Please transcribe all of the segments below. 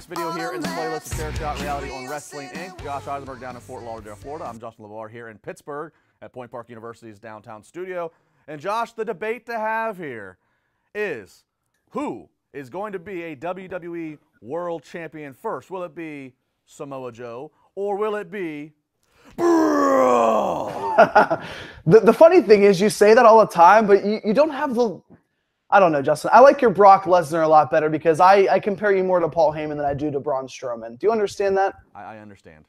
latest video here in the playlist of Chair Shot Reality on Wrestling Inc. Josh Eisenberg down in Fort Lauderdale, Florida. I'm Justin LeVar here in Pittsburgh at Point Park University's downtown studio. And Josh, the debate to have here is who is going to be a WWE World Champion first? Will it be Samoa Joe or will it be the funny thing is you say that all the time, but you don't have the... I don't know, Justin. I like your Brock Lesnar a lot better because I compare you more to Paul Heyman than I do to Braun Strowman. Do you understand that? I understand.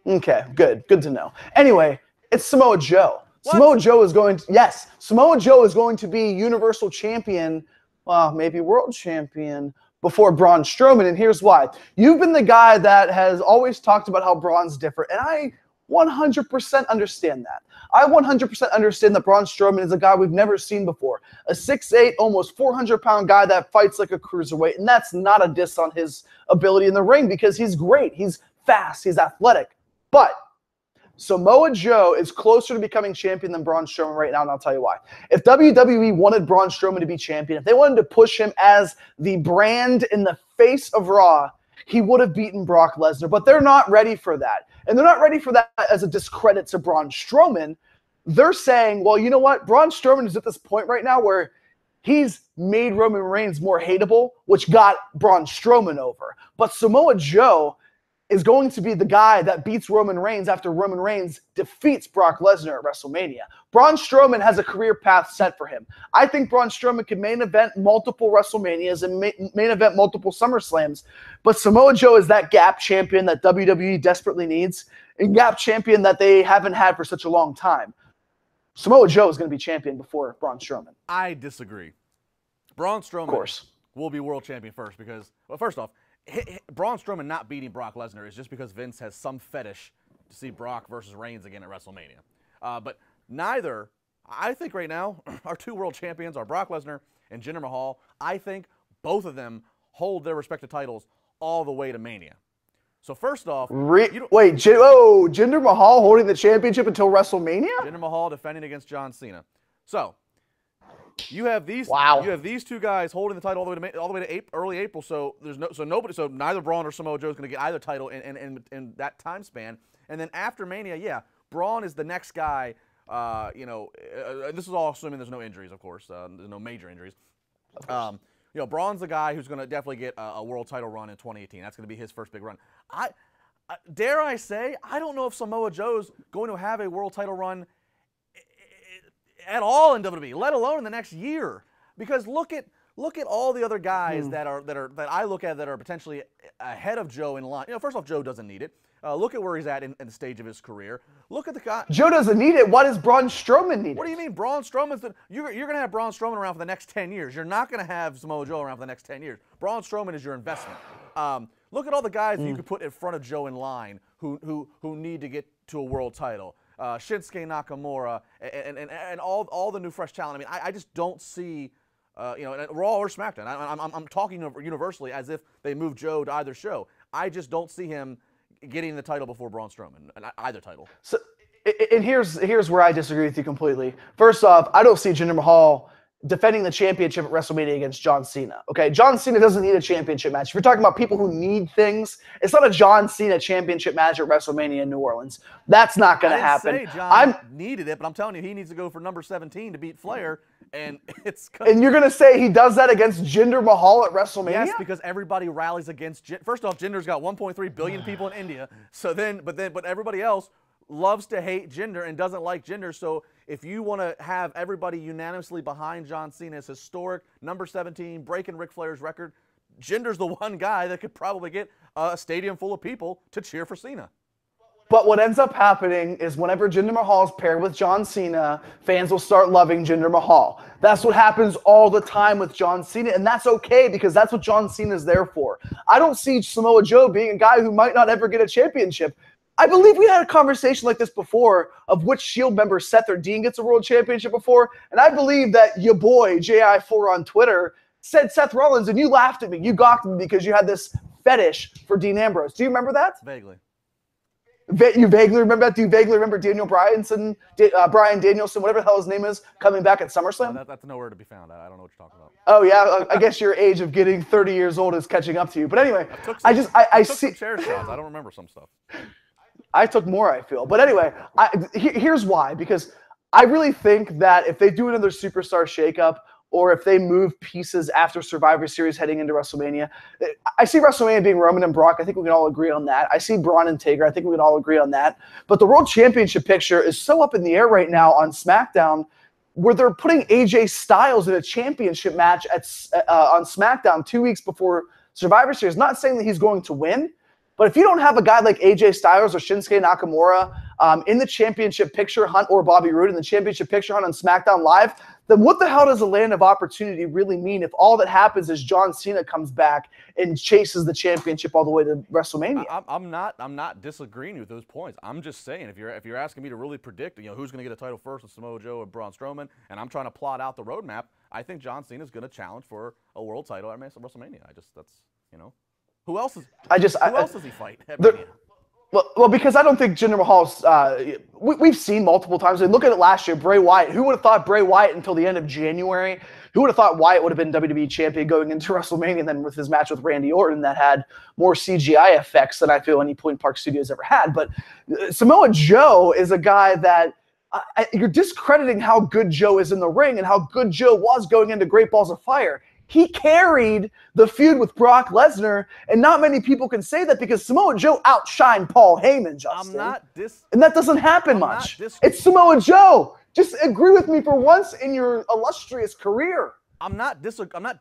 Okay, good. Good to know. Anyway, it's Samoa Joe. What? Samoa Joe is going to... Yes, Samoa Joe is going to be Universal Champion, well, maybe World Champion, before Braun Strowman, and here's why. You've been the guy that has always talked about how Braun's different, and I 100% understand that. I 100% understand that Braun Strowman is a guy we've never seen before. A 6'8", almost 400-pound guy that fights like a cruiserweight, and that's not a diss on his ability in the ring because he's great. He's fast. He's athletic. But Samoa Joe is closer to becoming champion than Braun Strowman right now, and I'll tell you why. If WWE wanted Braun Strowman to be champion, if they wanted to push him as the brand in the face of Raw, he would have beaten Brock Lesnar, but they're not ready for that. And they're not ready for that as a discredit to Braun Strowman. They're saying, well, you know what? Braun Strowman is at this point right now where he's made Roman Reigns more hateable, which got Braun Strowman over. But Samoa Joe is going to be the guy that beats Roman Reigns after Roman Reigns defeats Brock Lesnar at WrestleMania. Braun Strowman has a career path set for him. I think Braun Strowman can main event multiple WrestleManias and main event multiple SummerSlams, but Samoa Joe is that gap champion that WWE desperately needs, and gap champion that they haven't had for such a long time. Samoa Joe is going to be champion before Braun Strowman. I disagree. Braun Strowman will be world champion first because, well, first off, Braun Strowman not beating Brock Lesnar is just because Vince has some fetish to see Brock versus Reigns again at WrestleMania. But neither, I think right now, our two world champions are Brock Lesnar and Jinder Mahal. I think both of them hold their respective titles all the way to Mania. So first off, Jinder Mahal holding the championship until WrestleMania? Jinder Mahal defending against John Cena. So you have these. Wow. You have these two guys holding the title all the way to early April. So So neither Braun or Samoa Joe is going to get either title in that time span. And then after Mania, yeah, Braun is the next guy. This is all assuming there's no injuries, of course. There's no major injuries. Braun's the guy who's going to definitely get a world title run in 2018. That's going to be his first big run. Dare I say, I don't know if Samoa Joe's going to have a world title run at all in WWE, let alone in the next year. Because look at all the other guys that I look at that are potentially ahead of Joe in line. First off, Joe doesn't need it. Look at where he's at in the stage of his career. Look at the guy. Joe doesn't need it. Why does Braun Strowman need it? What do you mean? Braun Strowman's you're going to have Braun Strowman around for the next 10 years. You're not going to have Samoa Joe around for the next 10 years. Braun Strowman is your investment. Look at all the guys that you could put in front of Joe in line who need to get to a world title. Shinsuke Nakamura and all the new fresh talent. I mean, I just don't see, Raw or SmackDown. I'm talking universally as if they moved Joe to either show. I just don't see him getting the title before Braun Strowman, either title. So, and here's where I disagree with you completely. First off, I don't see Jinder Mahal defending the championship at WrestleMania against John Cena. Okay, John Cena doesn't need a championship match. If you're talking about people who need things, it's not a John Cena championship match at WrestleMania in New Orleans. That's not going to happen. I didn't say John needed it, but I'm telling you, he needs to go for number 17 to beat Flair, and it's. And you're going to say he does that against Jinder Mahal at WrestleMania? Yes, because everybody rallies against. First off, Jinder's got 1.3 billion people in India. So but everybody else loves to hate Jinder and doesn't like Jinder. So if you want to have everybody unanimously behind John Cena's historic number 17 breaking Ric Flair's record, Jinder's the one guy that could probably get a stadium full of people to cheer for Cena. But what ends up happening is whenever Jinder Mahal is paired with John Cena, fans will start loving Jinder Mahal. That's what happens all the time with John Cena, and that's okay because that's what John Cena is there for. I don't see Samoa Joe being a guy who might not ever get a championship. I believe we had a conversation like this before of which Shield member Seth or Dean gets a world championship before, and I believe that your boy, JI4 on Twitter, said Seth Rollins, and you laughed at me. You gawked at me because you had this fetish for Dean Ambrose. Do you remember that? Vaguely. You vaguely remember that? Do you vaguely remember Daniel Bryan Danielson, whatever the hell his name is, coming back at SummerSlam? That's nowhere to be found. I don't know what you're talking about. Oh yeah, I guess your age of getting 30 years old is catching up to you. But anyway, I took some chair shots. I don't remember some stuff. I took more, I feel. But anyway, here's why. Because I really think that if they do another superstar shakeup, or if they move pieces after Survivor Series heading into WrestleMania, I see WrestleMania being Roman and Brock. I think we can all agree on that. I see Braun and Taker. I think we can all agree on that. But the World Championship picture is so up in the air right now on SmackDown, where they're putting AJ Styles in a championship match on SmackDown 2 weeks before Survivor Series. Not saying that he's going to win, but if you don't have a guy like AJ Styles or Shinsuke Nakamura in the championship picture hunt, or Bobby Roode in the championship picture hunt on SmackDown Live, then what the hell does a land of opportunity really mean if all that happens is John Cena comes back and chases the championship all the way to WrestleMania? I'm not disagreeing with those points. I'm just saying, if you're asking me to really predict, who's going to get a title first with Samoa Joe and Braun Strowman, and I'm trying to plot out the roadmap, I think John Cena is going to challenge for a world title at WrestleMania. Who else does he fight at Mania? Well, because I don't think Jinder Mahal's we've seen multiple times. Look at it last year, Bray Wyatt. Who would have thought Bray Wyatt until the end of January? Who would have thought Wyatt would have been WWE champion going into WrestleMania, and then with his match with Randy Orton that had more CGI effects than I feel any Point Park Studios ever had. But Samoa Joe is a guy that you're discrediting how good Joe is in the ring and how good Joe was going into Great Balls of Fire. He carried the feud with Brock Lesnar, and not many people can say that because Samoa Joe outshined Paul Heyman, Justin. And that doesn't happen much. It's Samoa Joe. Just agree with me for once in your illustrious career. I'm not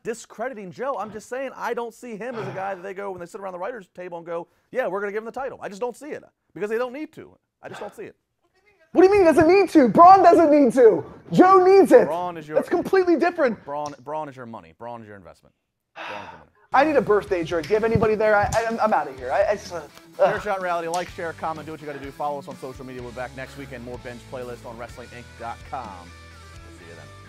discrediting Joe. I'm just saying I don't see him as a guy that they go when they sit around the writers' table and go, yeah, we're going to give him the title. I just don't see it because they don't need to. I just don't see it. What do you mean he doesn't need to? Braun doesn't need to. Joe needs it. That's completely different. Braun is your money. Braun is your investment. I need a birthday drink. Do you have anybody there? I'm out of here. Fair Shot Reality. Like, share, comment, do what you got to do. Follow us on social media. We're back next weekend. More Bench Playlist on WrestlingInc.com. We'll see you then.